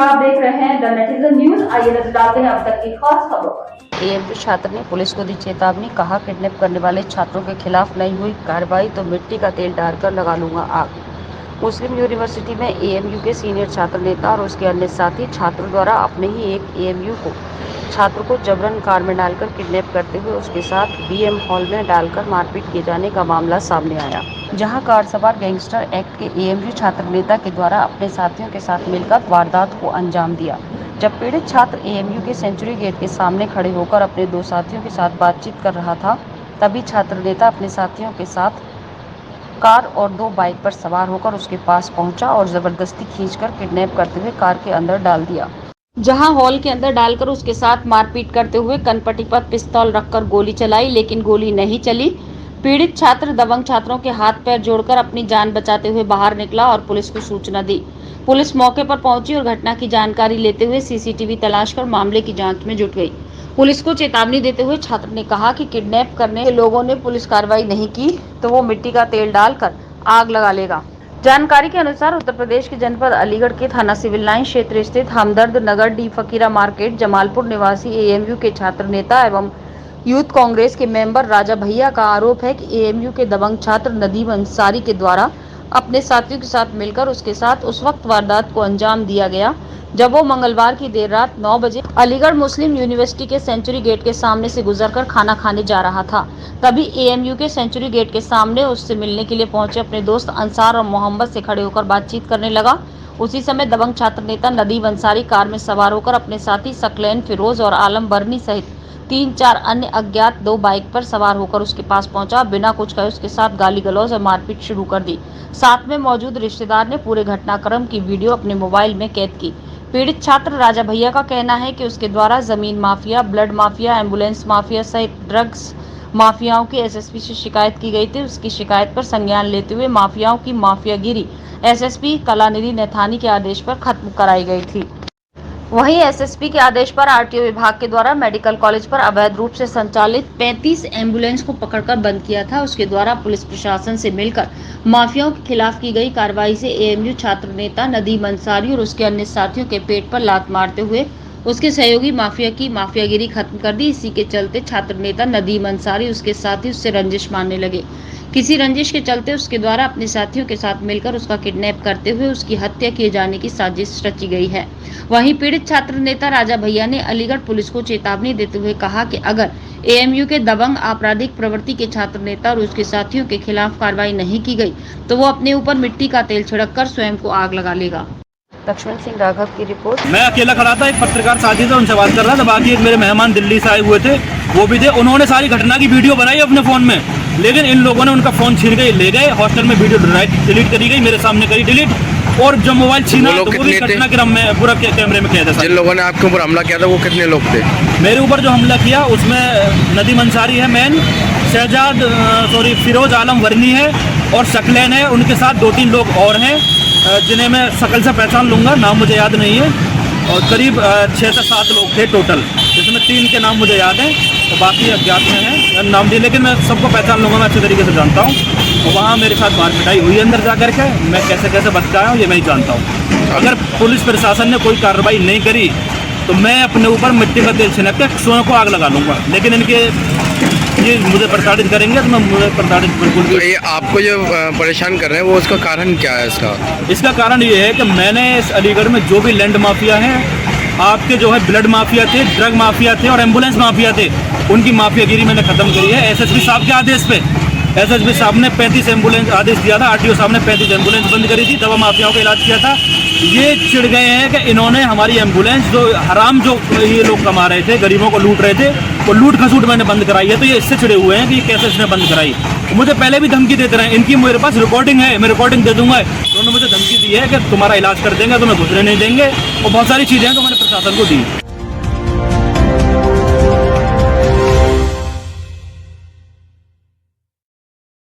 नमस्कार, आप देख रहे हैं द नेटिजन न्यूज। आइए नजर डालते हैं अब तक की खास खबरों पर। एएमयू छात्र ने पुलिस को दी चेतावनी, कहा किडनैप करने वाले छात्रों के खिलाफ नहीं हुई कार्रवाई तो मिट्टी का तेल डालकर लगा लूंगा आग। मुस्लिम यूनिवर्सिटी में एएमयू के सीनियर छात्र नेता और उसके अन्य साथी छात्रों द्वारा अपने ही एक एएमयू को छात्र को जबरन कार में डालकर किडनैप करते हुए उसके साथ बीएम हॉल में डालकर मारपीट किए जाने का मामला सामने आया, जहां कार सवार गैंगस्टर एक्ट के एएमयू छात्र नेता के द्वारा अपने साथियों के साथ मिलकर वारदात को अंजाम दिया। जब पीड़ित छात्र एएमयू के सेंचुरी गेट के सामने खड़े होकर अपने दो साथियों के साथ बातचीत कर रहा था, तभी छात्र नेता अपने साथियों के साथ कार और दो बाइक पर सवार होकर उसके पास पहुंचा और जबरदस्ती खींचकर किडनैप करते हुए कार के अंदर डाल दिया, जहां हॉल के अंदर डालकर उसके साथ मारपीट करते हुए कनपट्टी पर पिस्तौल रखकर गोली चलाई, लेकिन गोली नहीं चली। पीड़ित छात्र दबंग छात्रों के हाथ पैर जोड़कर अपनी जान बचाते हुए बाहर निकला और पुलिस को सूचना दी। पुलिस मौके पर पहुंची और घटना की जानकारी लेते हुए सीसीटीवी तलाश कर मामले की जांच में जुट गई। पुलिस को चेतावनी देते हुए छात्र ने कहा कि किडनैप करने के लोगों ने पुलिस कार्रवाई नहीं की तो वो मिट्टी का तेल डालकर आग लगा लेगा। जानकारी के अनुसार उत्तर प्रदेश के जनपद अलीगढ़ के थाना सिविल लाइन क्षेत्र स्थित हमदर्द नगर डी फकीरा मार्केट जमालपुर निवासी एएमयू के छात्र नेता एवं यूथ कांग्रेस के मेंबर राजा भैया का आरोप है कि एएमयू के दबंग छात्र नदीम अंसारी के द्वारा अपने साथियों के साथ मिलकर उसके साथ उस वक्त वारदात को अंजाम दिया गया जब वो मंगलवार की देर रात 9 बजे अलीगढ़ मुस्लिम यूनिवर्सिटी के सेंचुरी गेट के सामने से गुजरकर खाना खाने जा रहा था। तभी एएमयू के सेंचुरी गेट के सामने उससे मिलने के लिए पहुंचे अपने दोस्त अंसार और मोहम्मद से खड़े होकर बातचीत करने लगा। उसी समय दबंग छात्र नेता नदीम अंसारी कार में सवार होकर अपने साथी सकलैन फिरोज और आलम बरनी सहित 3-4 अन्य अज्ञात दो बाइक पर सवार होकर उसके पास पहुंचा। बिना कुछ कहे उसके साथ गाली गलौज और मारपीट शुरू कर दी। साथ में मौजूद रिश्तेदार ने पूरे घटनाक्रम की वीडियो अपने मोबाइल में कैद की। पीड़ित छात्र राजा भैया का कहना है कि उसके द्वारा जमीन mafia, blood mafia, ambulance mafia सहित ड्रग्स माफियाओं की एसएसपी से शिकायत की गई थी। उसकी शिकायत पर संज्ञान लेते हुए माफियाओं की माफियागिरी एसएसपी कलानिधि नैथानी के आदेश पर खत्म कराई गई थी। वहीं एसएसपी के आदेश पर आरटीओ विभाग के द्वारा मेडिकल कॉलेज पर अवैध रूप से संचालित 35 एम्बुलेंस को पकड़कर बंद किया था। उसके द्वारा पुलिस प्रशासन से मिलकर माफियाओं के खिलाफ की गई कार्रवाई से एएमयू छात्र नेता नदीम अंसारी और उसके अन्य साथियों के पेट पर लात मारते हुए उसके सहयोगी माफिया की माफियागिरी खत्म कर दी। इसी के चलते छात्र नेता नदीम अंसारी उसके साथी उससे रंजिश मानने लगे। किसी रंजिश के चलते उसके द्वारा अपने साथियों के साथ मिलकर उसका किडनैप करते हुए उसकी हत्या किए जाने की साजिश रची गई है। वहीं पीड़ित छात्र नेता राजा भैया ने अलीगढ़ पुलिस को चेतावनी देते हुए कहा कि अगर एएमयू के दबंग आपराधिक प्रवृत्ति के छात्र नेता और उसके साथियों के खिलाफ कार्रवाई नहीं की गई तो वो अपने ऊपर मिट्टी का तेल छिड़ककर स्वयं को आग लगा लेगा। लक्ष्मण सिंह राघव की रिपोर्ट। मैं अकेला खड़ा था, एक पत्रकार साथी था, उनसे बात कर रहा था। बाकी एक मेरे मेहमान दिल्ली से आए हुए थे, वो भी थे। उन्होंने सारी घटना की वीडियो बनाई अपने फ़ोन में, लेकिन इन लोगों ने उनका फ़ोन छीन के ले गए। हॉस्टल में वीडियो डिलीट करी गई, मेरे सामने करी डिलीट, और जो मोबाइल छीना तो वो भी घटना क्रम में पूरा कैमरे में कैद है। जिन लोगों ने आपके ऊपर हमला किया था वो कितने लोग थे? मेरे ऊपर जो हमला किया उसमें नदीम अंसारी है मेन, फिरोज आलम वर्नी है और सकलैन है। उनके साथ 2-3 लोग और हैं जिन्हें मैं शकल से पहचान लूँगा, नाम मुझे याद नहीं है। और करीब 6 से 7 लोग थे टोटल, जिसमें 3 के नाम मुझे याद हैं और बाकी अज्ञात में हैं नाम दिए, लेकिन मैं सबको पहचान लूँगा, मैं अच्छे तरीके से जानता हूँ। और वहाँ मेरे साथ मार पिटाई हुई अंदर जा कर के, मैं कैसे कैसे बच के आया हूँ ये मैं ही जानता हूँ। अगर पुलिस प्रशासन ने कोई कार्रवाई नहीं करी तो मैं अपने ऊपर मिट्टी का तेल छिड़क के स्वयं को आग लगा लूँगा, लेकिन इनके ये मुझे प्रताड़ित करेंगे तो मैं मुझे प्रताड़ित बिल्कुल भी। ये आपको जो परेशान कर रहे हैं वो उसका कारण क्या है? इसका कारण ये है कि मैंने इस अलीगढ़ में जो भी लैंड माफिया हैं, आपके जो है ब्लड माफिया थे, ड्रग माफिया थे और एम्बुलेंस माफिया थे, उनकी माफियागिरी मैंने खत्म करी है। एसएसपी साहब के आदेश पे एसएसपी साहब ने 35 एम्बुलेंस आदेश दिया था, आरटीओ साहब ने 35 एम्बुलेंस बंद करी थी, दवा माफियाओं का इलाज किया था। ये चिढ़ गए हैं कि इन्होंने हमारी एम्बुलेंस जो हराम जो ये लोग कमा रहे थे, गरीबों को लूट रहे थे, वो लूट खसूट मैंने बंद कराई है। तो ये इससे चिढ़े हुए हैं कि कैसे इसने बंद कराई। मुझे पहले भी धमकी देते रहे, इनकी मेरे पास रिकॉर्डिंग है, मैं रिकॉर्डिंग दे दूंगा। उन्होंने मुझे धमकी दी है कि तुम्हारा इलाज कर देंगे, तुम्हें घुसने नहीं देंगे, और बहुत सारी चीज़ें हैं तो मैंने प्रशासन को दी।